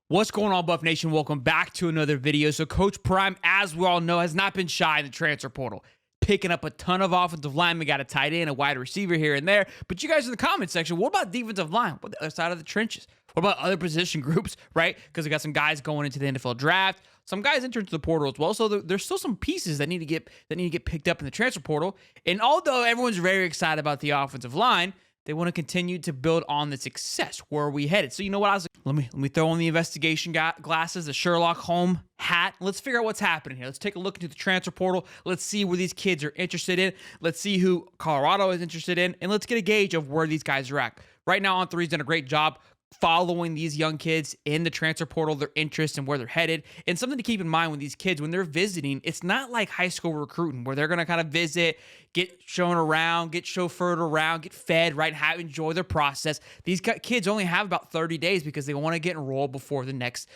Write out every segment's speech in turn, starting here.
What's going on, Buff Nation? Welcome back to another video. So Coach Prime, as we all know, has not been shy in the transfer portal. Picking up a ton of offensive linemen, got a tight end, a wide receiver here and there. But you guys in the comment section, what about defensive line? What the other side of the trenches? What about other position groups, right? Because we got some guys going into the NFL draft. Some guys enter into the portal as well. So there's still some pieces that need to get picked up in the transfer portal. And although everyone's very excited about the offensive line, they want to continue to build on the success. Where are we headed? So you know what? I was like, let me throw on the investigation glasses, the Sherlock Holmes hat. Let's figure out what's happening here. Let's take a look into the transfer portal. Let's see where these kids are interested in. Let's see who Colorado is interested in. And let's get a gauge of where these guys are at. Right now, On3's done a great job following these young kids in the transfer portal, their interests and where they're headed. And something to keep in mind when these kids, when they're visiting, it's not like high school recruiting where they're going to kind of visit, get shown around, get chauffeured around, get fed, right? Enjoy their process. These kids only have about 30 days because they want to get enrolled before the next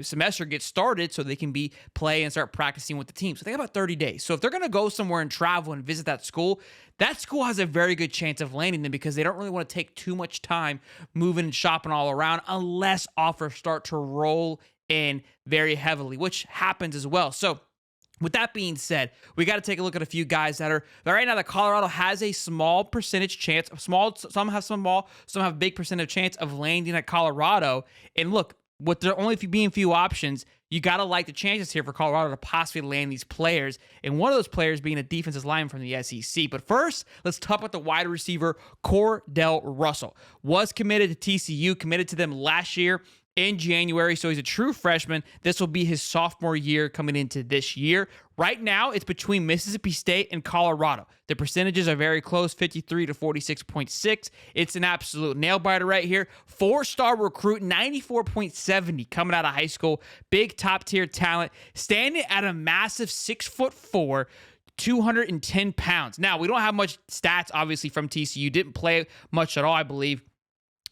semester gets started so they can play and start practicing with the team. So they have about 30 days. So if they're going to go somewhere and travel and visit that school has a very good chance of landing them because they don't really want to take too much time moving and shopping all around unless offers start to roll in very heavily, which happens as well. So with that being said, we got to take a look at a few guys that right now that Colorado has a small percentage chance, some have small, some have big percentage chance of landing at Colorado. And look, with there only being few options, you got to like the chances here for Colorado to possibly land these players, and one of those players being a defensive lineman from the SEC. But first, let's talk about the wide receiver, Cordell Russell. Was committed to TCU, committed to them last year in January, so he's a true freshman. This will be his sophomore year coming into this year. Right now, it's between Mississippi State and Colorado. The percentages are very close, 53 to 46.6. It's an absolute nail-biter right here. Four-star recruit, 94.70 coming out of high school. Big top-tier talent, standing at a massive 6'4", 210 pounds. Now, we don't have much stats, obviously, from TCU. Didn't play much at all, I believe.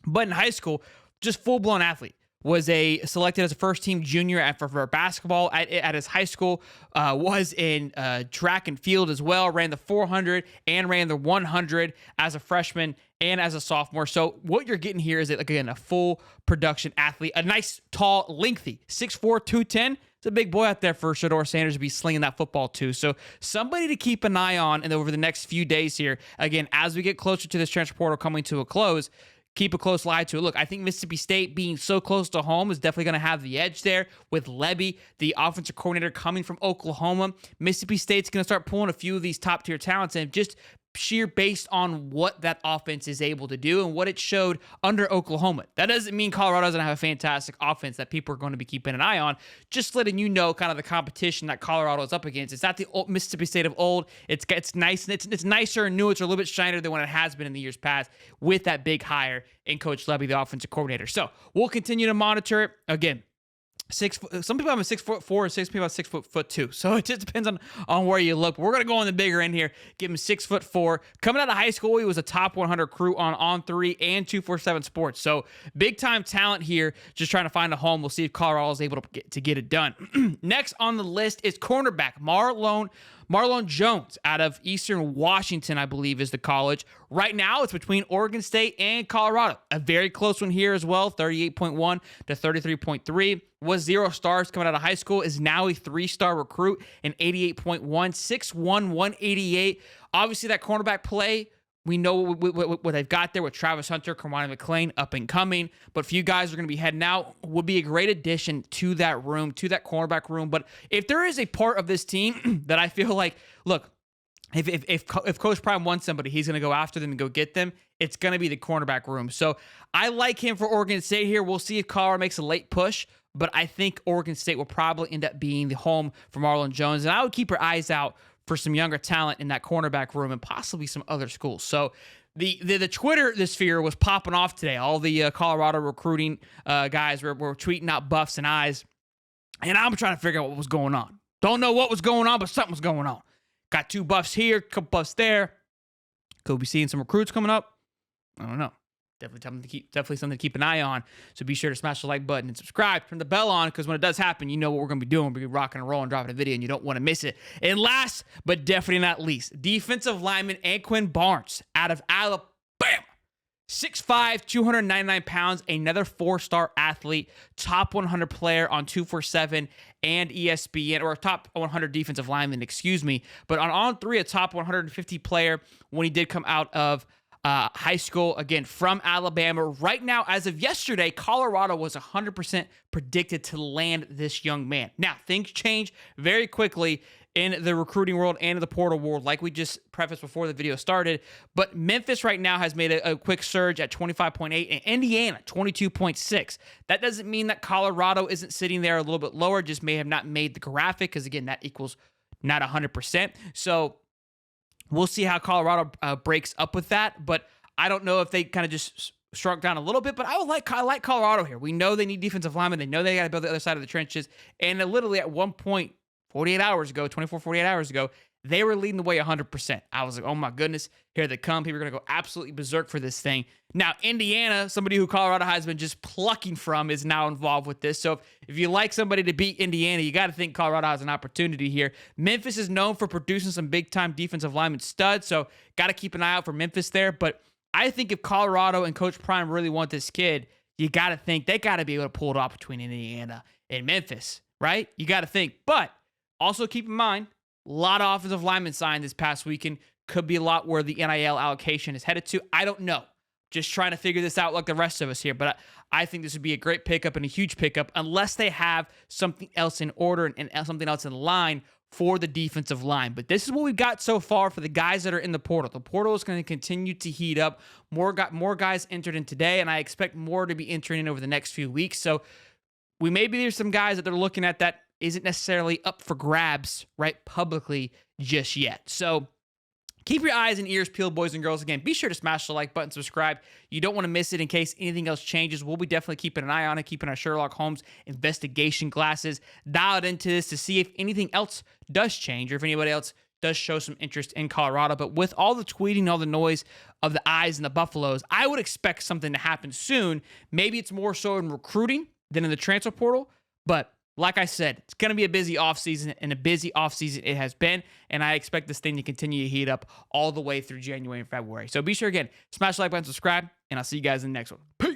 But in high school, just full-blown athlete. Was selected as a first-team junior for basketball at his high school. Was in track and field as well. Ran the 400 and ran the 100 as a freshman and as a sophomore. So what you're getting here is, again, a full production athlete. A nice, tall, lengthy 6'4", 210. It's a big boy out there for Shedeur Sanders to be slinging that football too. So somebody to keep an eye on and over the next few days here. Again, as we get closer to this transfer portal coming to a close, keep a close eye to it. Look, I think Mississippi State being so close to home is definitely going to have the edge there with Levy, the offensive coordinator coming from Oklahoma. Mississippi State's going to start pulling a few of these top-tier talents and just sheer based on what that offense is able to do and what it showed under Oklahoma. That doesn't mean Colorado doesn't have a fantastic offense that people are going to be keeping an eye on. Just letting you know kind of the competition that Colorado is up against. It's not the old Mississippi State of old. It's nice. It's nicer and newer. It's a little bit shinier than what it has been in the years past with that big hire in Coach Levy, the offensive coordinator. So we'll continue to monitor it. Again, some people have a 6'4", some people have 6'2". So it just depends on where you look. But we're gonna go on the bigger end here. Give him 6'4". Coming out of high school, he was a top 100 recruit on 3 and 247 Sports. So big time talent here. Just trying to find a home. We'll see if Colorado is able to get it done. Next on the list is cornerback Marlon Jones out of Eastern Washington, I believe, is the college. Right now, it's between Oregon State and Colorado. A very close one here as well, 38.1 to 33.3. Was 0 stars coming out of high school, is now a 3-star recruit, and 88.1, 6'1", 188. Obviously, that cornerback play, we know what they've got there with Travis Hunter, Kamani McLean, up and coming. But few guys are going to be heading out. Would be a great addition to that room, to that cornerback room. But if there is a part of this team that I feel like, look, if Coach Prime wants somebody, he's going to go after them and go get them. It's going to be the cornerback room. So I like him for Oregon State here. We'll see if Colorado makes a late push. But I think Oregon State will probably end up being the home for Marlon Jones. And I would keep your eyes out for some younger talent in that cornerback room and possibly some other schools. So the Twitter sphere was popping off today. All the Colorado recruiting guys were tweeting out buffs and eyes. And I'm trying to figure out what was going on. Don't know what was going on, but something was going on. Got 2 buffs here, couple buffs there. Could be seeing some recruits coming up. I don't know. Definitely something to keep an eye on. So be sure to smash the like button and subscribe. Turn the bell on because when it does happen, you know what we're going to be doing. We're going to be rocking and rolling, dropping a video, and you don't want to miss it. And last, but definitely not least, defensive lineman Anquan Barnes out of Alabama. 6'5", 299 pounds, another 4-star athlete, top 100 player on 247 and ESPN, or top 100 defensive lineman, excuse me. But on three, a top 150 player when he did come out of high school, again, from Alabama. Right now, as of yesterday, Colorado was 100% predicted to land this young man. Now, things change very quickly in the recruiting world and in the portal world, like we just prefaced before the video started. But Memphis right now has made a quick surge at 25.8 and Indiana 22.6. That doesn't mean that Colorado isn't sitting there a little bit lower, just may have not made the graphic, because again, that equals not 100%. So we'll see how Colorado breaks up with that, but I don't know if they kind of just shrunk down a little bit, but I like Colorado here. We know they need defensive linemen. They know they got to build the other side of the trenches. And literally at one point, 48 hours ago, they were leading the way 100%. I was like, oh my goodness, here they come. People are going to go absolutely berserk for this thing. Now, Indiana, somebody who Colorado has been just plucking from, is now involved with this. So if you like somebody to beat Indiana, you got to think Colorado has an opportunity here. Memphis is known for producing some big-time defensive lineman studs, so got to keep an eye out for Memphis there. But I think if Colorado and Coach Prime really want this kid, you got to think they got to be able to pull it off between Indiana and Memphis, right? You got to think. But also keep in mind, a lot of offensive linemen signed this past weekend. Could be a lot where the NIL allocation is headed to. I don't know. Just trying to figure this out like the rest of us here. But I think this would be a great pickup and a huge pickup unless they have something else in order and something else in line for the defensive line. But this is what we've got so far for the guys that are in the portal. The portal is going to continue to heat up. More guys entered in today, and I expect more to be entering in over the next few weeks. So there's some guys that they're looking at that isn't necessarily up for grabs, right, publicly just yet. So keep your eyes and ears peeled, boys and girls. Again, be sure to smash the like button, subscribe. You don't want to miss it in case anything else changes. We'll be definitely keeping an eye on it, keeping our Sherlock Holmes investigation glasses dialed into this to see if anything else does change or if anybody else does show some interest in Colorado. But with all the tweeting, all the noise of the eyes and the Buffaloes, I would expect something to happen soon. Maybe it's more so in recruiting than in the transfer portal, but like I said, it's going to be a busy offseason, and a busy offseason it has been, and I expect this thing to continue to heat up all the way through January and February. So be sure, again, smash the like button, subscribe, and I'll see you guys in the next one. Peace.